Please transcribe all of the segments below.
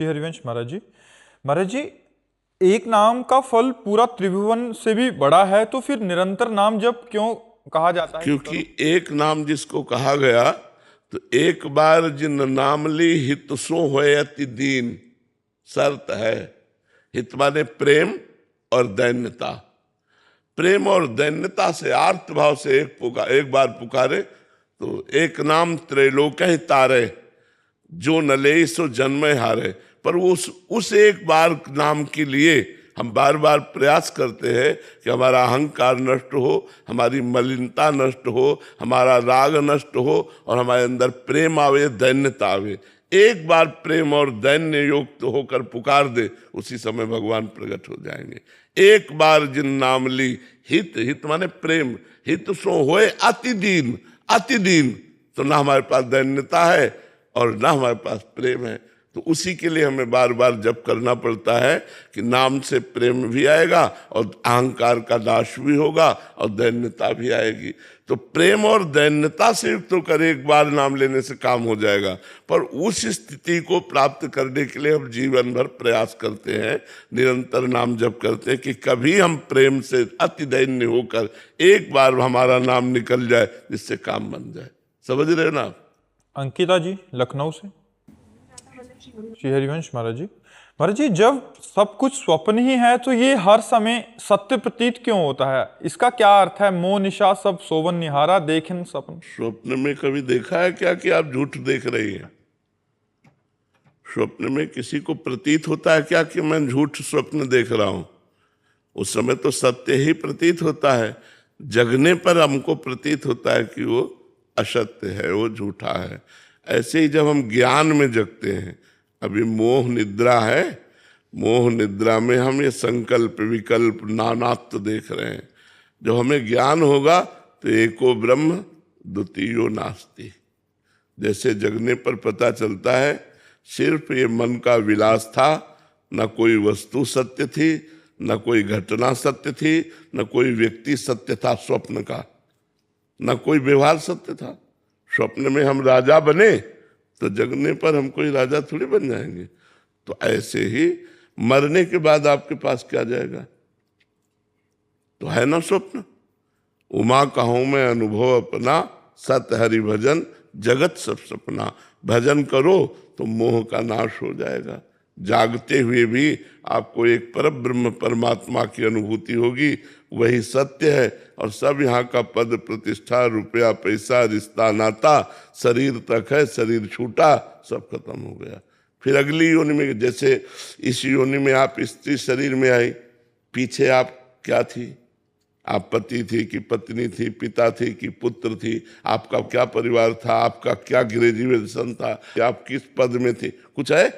जी हरिवंश महाराज जी। महाराज जी, एक नाम का फल पूरा त्रिभुवन से भी बड़ा है, तो फिर निरंतर नाम जप क्यों कहा जाता है कि क्योंकि करो? एक नाम जिसको कहा गया, तो एक बार जिन नाम ली हित सो होए अति दीन, शर्त है। हित माने प्रेम और दैन्यता। प्रेम और दैन्यता से आर्त भाव से एक बार पुकारे तो एक नाम त्रैलोक ही तारे, जो न ले सो जन्म हारे। पर उस एक बार नाम के लिए हम बार बार प्रयास करते हैं कि हमारा अहंकार नष्ट हो, हमारी मलिनता नष्ट हो, हमारा राग नष्ट हो और हमारे अंदर प्रेम आवे, दैन्यता आवे। एक बार प्रेम और दैन्य युक्त होकर पुकार दे, उसी समय भगवान प्रकट हो जाएंगे। एक बार जिन नाम ली हित, हित माने प्रेम, हित सो होए अति दीन। अति दीन तो ना हमारे पास दैन्यता है और ना हमारे पास प्रेम है। तो उसी के लिए हमें बार बार जप करना पड़ता है कि नाम से प्रेम भी आएगा और अहंकार का नाश भी होगा और दैन्यता भी आएगी। तो प्रेम और दैन्यता से युक्त होकर एक बार नाम लेने से काम हो जाएगा। पर उस स्थिति को प्राप्त करने के लिए हम जीवन भर प्रयास करते हैं, निरंतर नाम जप करते हैं कि कभी हम प्रेम से अति दैन्य होकर एक बार हमारा नाम निकल जाए जिससे काम बन जाए। समझ रहे हो ना? अंकिता जी लखनऊ से। श्री हरिवंश महाराज जी। महाराज जी, जब सब कुछ स्वप्न ही है तो ये हर समय सत्य प्रतीत क्यों होता है? इसका क्या अर्थ है? मोह निशा सब सोवन निहारा, देखें सपन। स्वप्न में कभी देखा है क्या कि आप झूठ देख रही हैं? स्वप्न में किसी को प्रतीत होता है क्या कि मैं झूठ स्वप्न देख रहा हूं? उस समय तो सत्य ही प्रतीत होता है। जगने पर हमको प्रतीत होता है कि वो असत्य है, वो झूठा है। ऐसे ही जब हम ज्ञान में जगते हैं, अभी मोह निद्रा है, मोह निद्रा में हम ये संकल्प विकल्प नानात्व देख रहे हैं। जब हमें ज्ञान होगा तो एको ब्रह्म द्वितीयो नास्ति। जैसे जगने पर पता चलता है सिर्फ ये मन का विलास था, न कोई वस्तु सत्य थी, न कोई घटना सत्य थी, न कोई व्यक्ति सत्य था स्वप्न का, न कोई व्यवहार सत्य था। स्वप्न में हम राजा बने तो जगने पर हम कोई राजा थोड़ी बन जाएंगे। तो ऐसे ही मरने के बाद आपके पास क्या जाएगा? तो है ना स्वप्न। उमा कहूं मैं अनुभव अपना, सत हरि भजन जगत सब सपना। भजन करो तो मोह का नाश हो जाएगा। जागते हुए भी आपको एक परब्रह्म परमात्मा की अनुभूति होगी, वही सत्य है। और सब यहाँ का पद प्रतिष्ठा, रुपया पैसा, रिश्ता नाता, शरीर तक है, शरीर छूटा, सब खत्म हो गया। फिर अगली योनि में, जैसे इस योनि में आप स्त्री शरीर में आई, पीछे आप क्या थी? आप पति थी कि पत्नी थी, पिता थी कि पुत्र थी, आपका क्या परिवार था, आपका क्या ग्रेजुएशन था, कि आप किस पद में थे? कुछ है?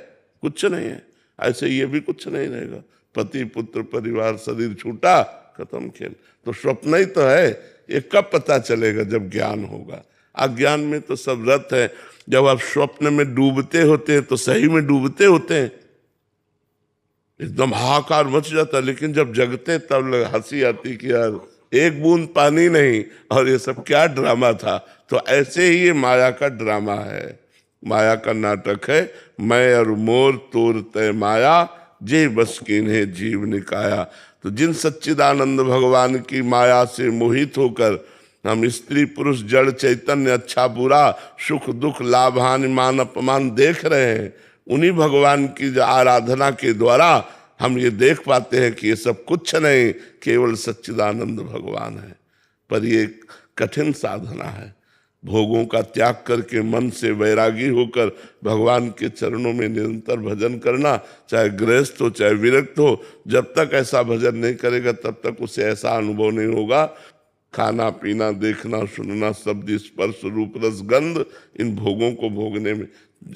कुछ नहीं है। ऐसे ये भी कुछ नहीं रहेगा। पति पुत्र परिवार शरीर छूटा, खत्म खेल। तो स्वप्न ही तो है। ये कब पता चलेगा? जब ज्ञान होगा। अज्ञान में तो सब रत है। जब आप स्वप्न में डूबते होते हैं तो सही में डूबते होते हैं, एकदम हाहाकार मच जाता। लेकिन जब जगते तब हंसी आती कि यार एक बूंद पानी नहीं, और ये सब क्या ड्रामा था। तो ऐसे ही ये माया का ड्रामा है, माया का नाटक है। मैं और मोर तोर तय माया, जे बस किन्हें जीव निकाया। तो जिन सच्चिदानंद भगवान की माया से मोहित होकर हम स्त्री पुरुष जड़ चैतन्य अच्छा बुरा सुख दुख लाभ हानि मान अपमान देख रहे हैं, उन्हीं भगवान की आराधना के द्वारा हम ये देख पाते हैं कि ये सब कुछ नहीं, केवल सच्चिदानंद भगवान है। पर ये कठिन साधना है। भोगों का त्याग करके मन से वैरागी होकर भगवान के चरणों में निरंतर भजन करना, चाहे गृहस्थ हो चाहे विरक्त हो। जब तक ऐसा भजन नहीं करेगा तब तक उसे ऐसा अनुभव नहीं होगा। खाना पीना देखना सुनना शब्द स्पर्श रूप रस गंध, इन भोगों को भोगने में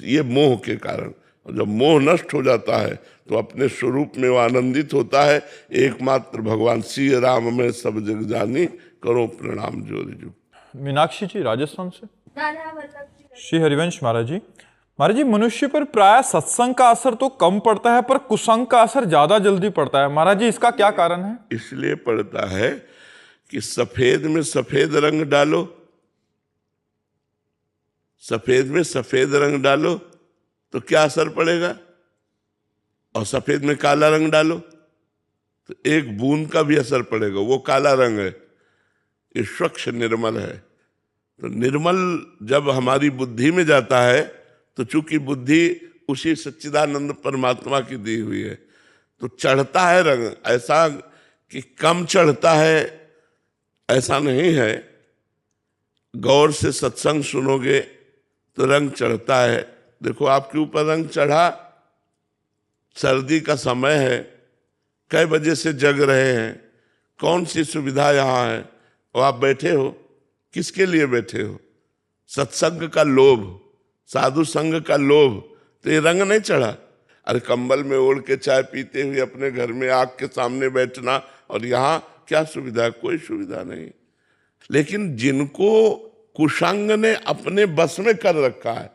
ये मोह के कारण। और जब मोह नष्ट हो जाता है तो अपने स्वरूप में वो आनंदित होता है। एकमात्र भगवान श्री राम में सब जग जानी, करो प्रणाम जोरी जो। मीनाक्षी जी राजस्थान से। श्री हरिवंश महाराज जी। महाराज जी, मनुष्य पर प्राय सत्संग का असर तो कम पड़ता है पर कुसंग का असर ज्यादा जल्दी पड़ता है। महाराज जी, इसका क्या कारण है? इसलिए पड़ता है कि सफेद में सफेद रंग डालो, सफेद में सफेद रंग डालो तो क्या असर पड़ेगा? और सफेद में काला रंग डालो तो एक बूंद का भी असर पड़ेगा, वो काला रंग है, ये स्वच्छ निर्मल है। तो निर्मल जब हमारी बुद्धि में जाता है तो चूंकि बुद्धि उसी सच्चिदानंद परमात्मा की दी हुई है, तो चढ़ता है रंग। ऐसा कि कम चढ़ता है ऐसा नहीं है, गौर से सत्संग सुनोगे तो रंग चढ़ता है। देखो आपके ऊपर रंग चढ़ा, सर्दी का समय है, कई बजे से जग रहे हैं, कौन सी सुविधा यहाँ है, और आप बैठे हो, किसके लिए बैठे हो? सत्संग का लोभ, साधु संग का लोभ, तो ये रंग नहीं चढ़ा। अरे कंबल में ओढ़ के चाय पीते हुए अपने घर में आग के सामने बैठना, और यहाँ क्या सुविधा? कोई सुविधा नहीं। लेकिन जिनको कुसंग ने अपने बस में कर रखा है,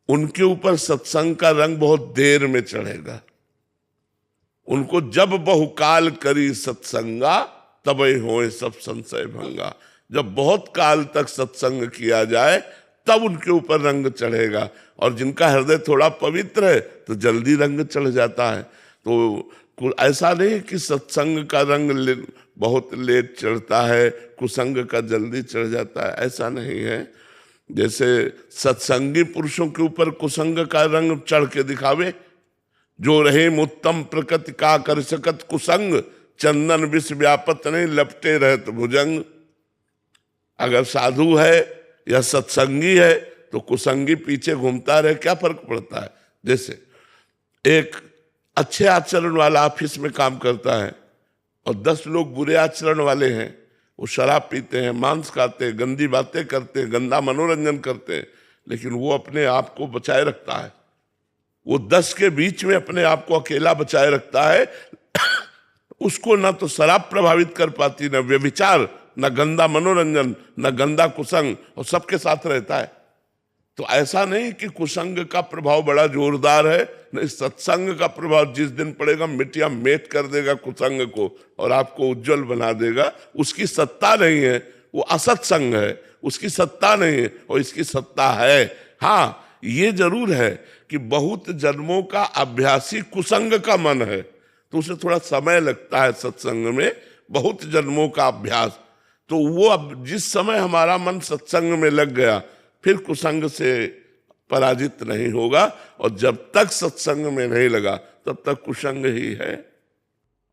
उनके ऊपर सत्संग का रंग बहुत देर में चढ़ेगा। उनको जब बहुकाल करी सत्संगा, तबै होए सब संशय भंगा। जब बहुत काल तक सत्संग किया जाए तब उनके ऊपर रंग चढ़ेगा। और जिनका हृदय थोड़ा पवित्र है तो जल्दी रंग चढ़ जाता है। तो ऐसा नहीं कि सत्संग का रंग बहुत लेट चढ़ता है, कुसंग का जल्दी चढ़ जाता है, ऐसा नहीं है। जैसे सत्संगी पुरुषों के ऊपर कुसंग का रंग चढ़ के दिखावे, जो रहे उत्तम प्रकृति का कर सकत कुसंग, चंदन विष व्यापत नहीं लपटे रहत भुजंग। अगर साधु है या सत्संगी है तो कुसंगी पीछे घूमता रहे, क्या फर्क पड़ता है? जैसे एक अच्छे आचरण वाला ऑफिस में काम करता है और 10 लोग बुरे आचरण वाले हैं, वो शराब पीते हैं, मांस खाते हैं, गंदी बातें करते हैं, गंदा मनोरंजन करते हैं, लेकिन वो अपने आप को बचाए रखता है। वो 10 के बीच में अपने आप को अकेला बचाए रखता है। उसको ना तो शराब प्रभावित कर पाती, ना व्यभिचार, ना गंदा मनोरंजन, ना गंदा कुसंग, और सबके साथ रहता है। तो ऐसा नहीं कि कुसंग का प्रभाव बड़ा जोरदार है, नहीं, सत्संग का प्रभाव जिस दिन पड़ेगा मिट्टिया मेट कर देगा कुसंग को और आपको उज्जवल बना देगा। उसकी सत्ता नहीं है, वो असत्संग है, उसकी सत्ता नहीं है, और इसकी सत्ता है। हाँ, ये जरूर है कि बहुत जन्मों का अभ्यासी कुसंग का मन है, तो उसे थोड़ा समय लगता है सत्संग में, बहुत जन्मों का अभ्यास। तो वो अब जिस समय हमारा मन सत्संग में लग गया, फिर कुसंग से पराजित नहीं होगा, और जब तक सत्संग में नहीं लगा तब तक कुसंग ही है।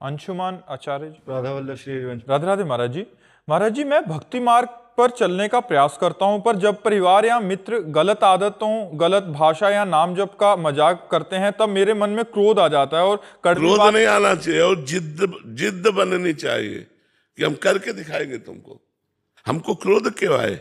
अंशुमान आचार्य जी। राधा वल्लभ श्री हरिवंश। राधे राधे महाराज जी। महाराज जी, मैं भक्ति मार्ग पर चलने का प्रयास करता हूं, पर जब परिवार या मित्र गलत आदतों, गलत भाषा या नाम जप का मजाक करते हैं, तब मेरे मन में क्रोध आ जाता है। और क्रोध नहीं आना चाहिए, और जिद्द बननी चाहिए कि हम करके दिखाएंगे तुमको। हमको क्रोध क्यों आए?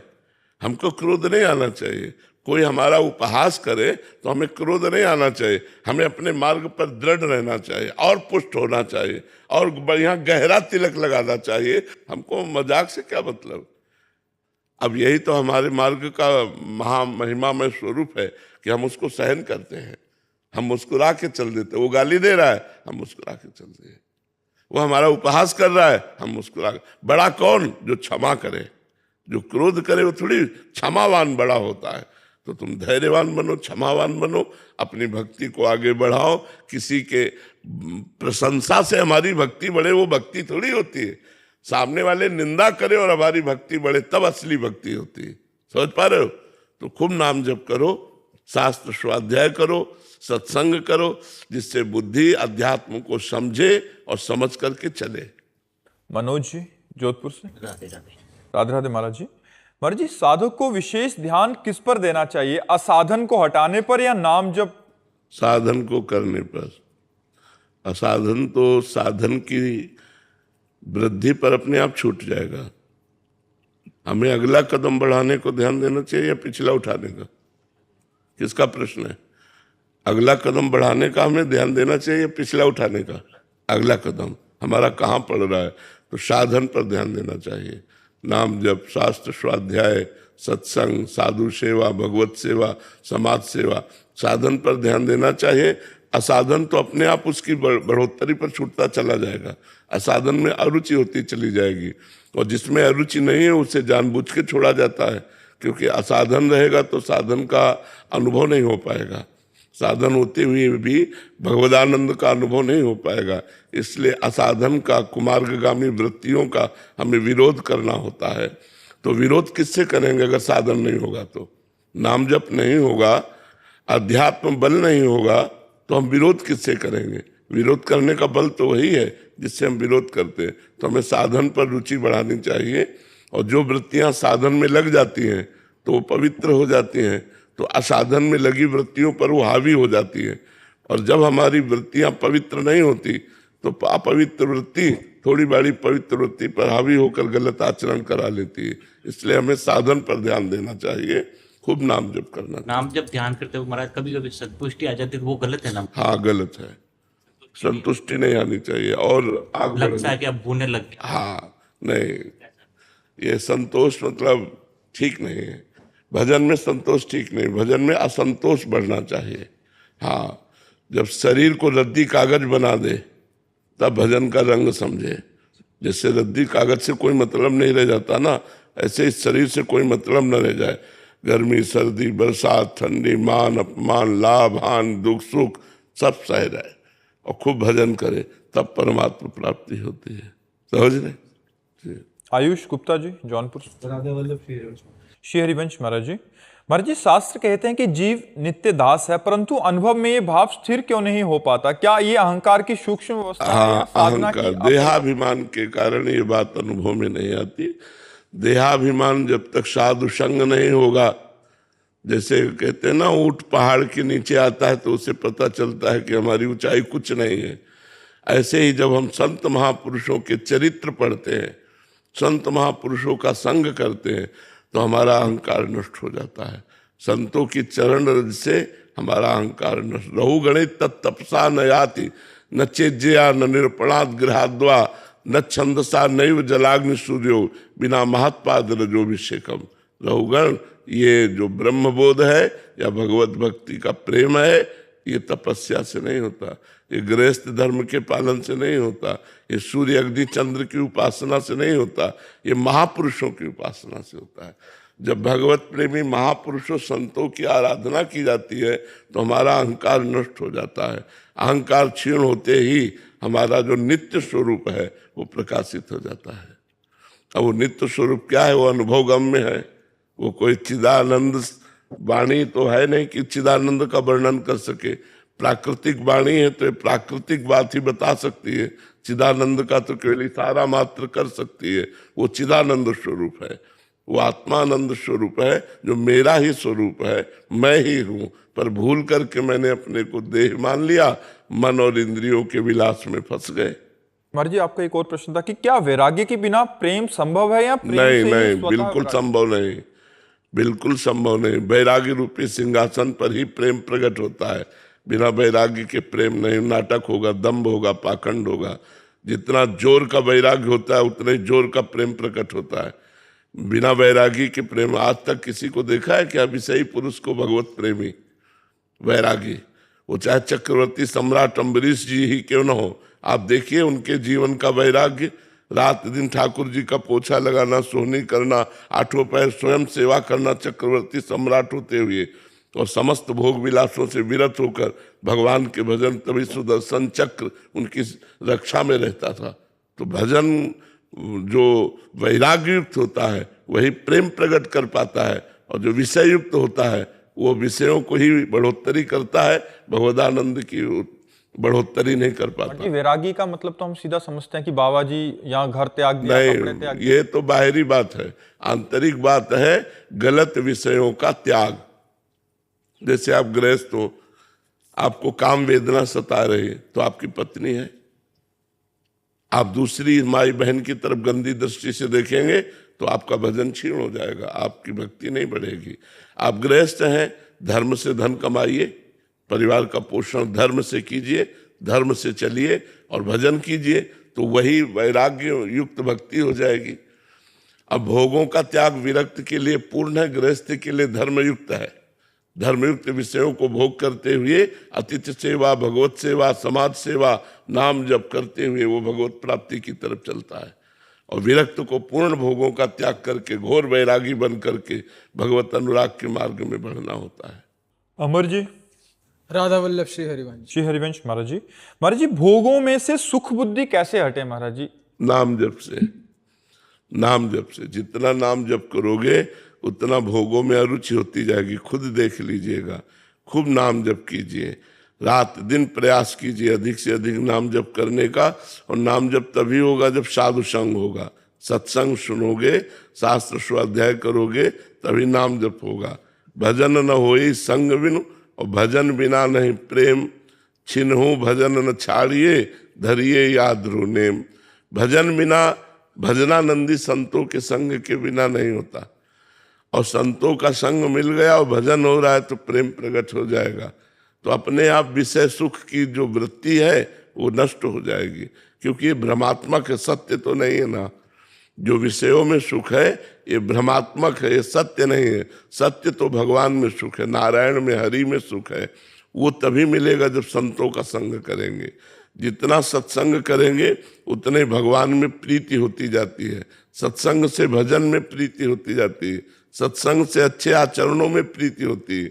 हमको क्रोध नहीं आना चाहिए। कोई हमारा उपहास करे तो हमें क्रोध नहीं आना चाहिए। हमें अपने मार्ग पर दृढ़ रहना चाहिए और पुष्ट होना चाहिए और बढ़िया गहरा तिलक लगाना चाहिए। हमको मजाक से क्या मतलब? अब यही तो हमारे मार्ग का महामहिमामय स्वरूप है कि हम उसको सहन करते हैं, हम मुस्कुरा के चल देते। वो गाली दे रहा है, हम मुस्कुरा के चलते हैं। वो हमारा उपहास कर रहा है, हम मुस्कुरा। बड़ा कौन? जो क्षमा करे। जो क्रोध करे वो थोड़ी क्षमावान बड़ा होता है। तो तुम धैर्यवान बनो, क्षमावान बनो, अपनी भक्ति को आगे बढ़ाओ। किसी के प्रशंसा से हमारी भक्ति बढ़े, वो भक्ति थोड़ी होती है। सामने वाले निंदा करे और हमारी भक्ति बढ़े, तब असली भक्ति होती है। समझ पा रहे हो? तो खूब नाम जप करो, शास्त्र स्वाध्याय करो, सत्संग करो, जिससे बुद्धि अध्यात्म को समझे और समझ करके चले। मनोज जी जोधपुर से। राधे राधे। राधे राधे महाराज जी। महाराज जी, साधक को विशेष ध्यान किस पर देना चाहिए? असाधन को हटाने पर या नाम जप? साधन को करने पर। असाधन तो साधन की वृद्धि पर अपने आप छूट जाएगा। हमें अगला कदम बढ़ाने को ध्यान देना चाहिए या पिछला उठाने का? किसका प्रश्न है? अगला कदम बढ़ाने का हमें ध्यान देना चाहिए या पिछला उठाने का? अगला कदम हमारा कहाँ पड़ रहा है? तो साधन पर ध्यान देना चाहिए। नाम जप, शास्त्र स्वाध्याय, सत्संग, साधु सेवा, भगवत सेवा, समाज सेवा, साधन पर ध्यान देना चाहिए। असाधन तो अपने आप उसकी बढ़ोतरी पर छूटता चला जाएगा। असाधन में अरुचि होती चली जाएगी, और जिसमें अरुचि नहीं है उसे जानबूझ के छोड़ा जाता है, क्योंकि असाधन रहेगा तो साधन का अनुभव नहीं हो पाएगा। साधन होते हुए भी भगवदानंद का अनुभव नहीं हो पाएगा। इसलिए असाधन का, कुमार्गगामी वृत्तियों का हमें विरोध करना होता है। तो विरोध किससे करेंगे अगर साधन नहीं होगा तो? नाम जप नहीं होगा, अध्यात्म बल नहीं होगा, तो हम विरोध किससे करेंगे? विरोध करने का बल तो वही है जिससे हम विरोध करते हैं। तो हमें साधन पर रुचि बढ़ानी चाहिए, और जो वृत्तियां साधन में लग जाती हैं तो वो पवित्र हो जाती हैं, तो असाधन में लगी वृत्तियों पर वो हावी हो जाती है। और जब हमारी वृत्तियां पवित्र नहीं होती तो अपवित्र वृत्ति थोड़ी बड़ी पवित्र वृत्ति पर हावी होकर गलत आचरण करा लेती है। इसलिए हमें साधन पर ध्यान देना चाहिए, खूब नाम जप करना चाहिए। नाम जब ध्यान करते हो महाराज, कभी कभी संतुष्टि आ जाती है, वो गलत है ना? हाँ, गलत है, संतुष्टि नहीं आनी चाहिए। और आग लगता है कि अब भूने लग गया। हाँ, नहीं, ये संतोष मतलब ठीक नहीं है। भजन में संतोष ठीक नहीं, भजन में असंतोष बढ़ना चाहिए। हाँ, जब शरीर को रद्दी कागज बना दे तब भजन का रंग समझे। जैसे रद्दी कागज से कोई मतलब नहीं रह जाता ना, ऐसे इस शरीर से कोई मतलब न रह जाए। गर्मी, सर्दी, बरसात, ठंडी, मान अपमान, लाभ हानि, दुख सुख सब सह रहे और खूब भजन करे, तब परमात्मा प्राप्ति होती है। समझ रहे? आयुष गुप्ता जी, जौनपुर। श्री हरिवंश महाराज जी, शास्त्र कहते हैं कि जीव नित्य दास है, परंतु अनुभव में ये भाव स्थिर क्यों नहीं हो पाता? क्या ये अहंकार की सूक्ष्म अवस्था है या साधना की? अहंकार, देहाभिमान के कारण ये बात अनुभव में नहीं आती। देहाभिमान जब तक साधु संग नहीं होगा, जैसे कहते हैं ना, ऊंट पहाड़ के नीचे आता है तो उसे पता चलता है कि हमारी ऊंचाई कुछ नहीं है। ऐसे ही जब हम संत महापुरुषों के चरित्र पढ़ते हैं, संत महापुरुषों का संग करते हैं, तो हमारा अहंकार नष्ट हो जाता है। संतों की चरण रज से हमारा अहंकार नष्ट। रहु गणित तत्तपसा न याति, न चेज्या न निरपणात् गृहाद्वा, न छंदसा नैव जलाग्नि सूर्यो, बिना महत्पाद रजोभिषेकम। रहुगण, ये जो ब्रह्मबोध है या भगवत भक्ति का प्रेम है, ये तपस्या से नहीं होता, ये गृहस्थ धर्म के पालन से नहीं होता, ये सूर्य अग्नि चंद्र की उपासना से नहीं होता, ये महापुरुषों की उपासना से होता है। जब भगवत प्रेमी महापुरुषों संतों की आराधना की जाती है तो हमारा अहंकार नष्ट हो जाता है। अहंकार क्षीण होते ही हमारा जो नित्य स्वरूप है वो प्रकाशित हो जाता है। अब वो नित्य स्वरूप क्या है? वो अनुभव गम्य है। वो कोई चिदानंद वाणी तो है नहीं कि चिदानंद का वर्णन कर सके। प्राकृतिक वाणी है तो प्राकृतिक बात ही बता सकती है। चिदानंद का तो केवल इशारा मात्र कर सकती है। वो चिदानंद स्वरूप है, वो आत्मानंद स्वरूप है, जो मेरा ही स्वरूप है, मैं ही हूँ। पर भूल करके मैंने अपने को देह मान लिया, मन और इंद्रियों के विलास में फंस गए। महाराज जी, आपका एक और प्रश्न था कि क्या वैराग्य के बिना प्रेम संभव है या प्रेम नहीं, से ही नहीं, स्वतः बिल्कुल वैराग्य? संभव नहीं, बिल्कुल संभव नहीं। वैराग्य रूपी सिंहासन पर ही प्रेम प्रकट होता है। बिना वैराग्य के प्रेम नहीं। नाटक होगा, दम्भ होगा, पाखंड होगा। जितना जोर का वैराग्य होता है उतने जोर का प्रेम प्रकट होता है। बिना वैरागी के प्रेम, आज तक किसी को देखा है क्या विषयी पुरुष को भगवत प्रेमी वैरागी? वो चाहे चक्रवर्ती सम्राट अम्बरीश जी ही क्यों न हो, आप देखिए उनके जीवन का वैराग्य। रात दिन ठाकुर जी का पोछा लगाना, सोहनी करना, आठों पैर स्वयं सेवा करना, चक्रवर्ती सम्राट होते हुए, और समस्त भोग विलासों से विरत होकर भगवान के भजन, तभी सुदर्शन चक्र उनकी रक्षा में रहता था। तो भजन जो वैराग्य युक्त होता है वही प्रेम प्रकट कर पाता है, और जो विषय युक्त होता है वो विषयों को ही बढ़ोतरी करता है, भगवदानंद की बढ़ोतरी नहीं कर पाता। वैरागी का मतलब तो हम सीधा समझते हैं कि बाबा जी यहाँ घर त्याग दिया, कपड़े त्याग नहीं, ये तो बाहरी बात है। आंतरिक बात है गलत विषयों का त्याग। जैसे आप गृहस्थ हो, आपको काम वेदना सता रही है तो आपकी पत्नी है, आप दूसरी माई बहन की तरफ गंदी दृष्टि से देखेंगे तो आपका भजन क्षीण हो जाएगा, आपकी भक्ति नहीं बढ़ेगी। आप गृहस्थ हैं, धर्म से धन कमाइए, परिवार का पोषण धर्म से कीजिए, धर्म से चलिए और भजन कीजिए, तो वही वैराग्य युक्त भक्ति हो जाएगी। अब भोगों का त्याग विरक्त के लिए पूर्ण है, गृहस्थ के लिए धर्मयुक्त है। धर्मयुक्त विषयों को भोग करते हुए अतिथि सेवा, भगवत सेवा, समाज सेवा, नाम जप करते हुए वो भगवत प्राप्ति की तरफ चलता है। और विरक्त को पूर्ण भोगों का त्याग करके घोर वैरागी बन करके भगवत अनुराग के मार्ग में बढ़ना होता है। अमर जी, राधा वल्लभ श्री हरिवंश। श्री हरिवंश महाराज जी। महाराज जी, भोगों में से सुख बुद्धि कैसे हटे महाराज जी? नाम जप से। नाम जप से जितना नाम जप करोगे उतना भोगों में अरुचि होती जाएगी। खुद देख लीजिएगा। खूब नाम जप कीजिए, रात दिन प्रयास कीजिए अधिक से अधिक नाम जप करने का। और नाम जप तभी होगा जब साधु संग होगा, सत्संग सुनोगे, शास्त्र स्वाध्याय करोगे, तभी नाम जप होगा। भजन न होई संग बिनु, और भजन बिना नहीं प्रेम। छिन्हु भजन न छाड़िए, धरिए याद नेम। भजन बिना, भजनानंदी संतों के संग के बिना नहीं होता। और संतों का संग मिल गया और भजन हो रहा है तो प्रेम प्रकट हो जाएगा। तो अपने आप विषय सुख की जो वृत्ति है वो नष्ट हो जाएगी, क्योंकि ये भ्रमात्मक है, सत्य तो नहीं है ना। जो विषयों में सुख है ये भ्रमात्मक है, ये सत्य नहीं है। सत्य तो भगवान में सुख है, नारायण में, हरि में सुख है। वो तभी मिलेगा जब संतों का संग करेंगे। जितना सत्संग करेंगे उतने भगवान में प्रीति होती जाती है। सत्संग से भजन में प्रीति होती जाती है। सत्संग से अच्छे आचरणों में प्रीति होती है।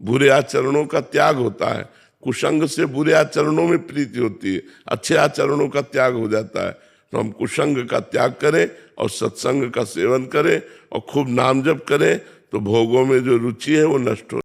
बुरे आचरणों का त्याग होता है। कुसंग से बुरे आचरणों में प्रीति होती है, अच्छे आचरणों का त्याग हो जाता है। तो हम कुसंग का त्याग करें और सत्संग का सेवन करें और खूब नाम जप करें, तो भोगों में जो रुचि है वो नष्ट हो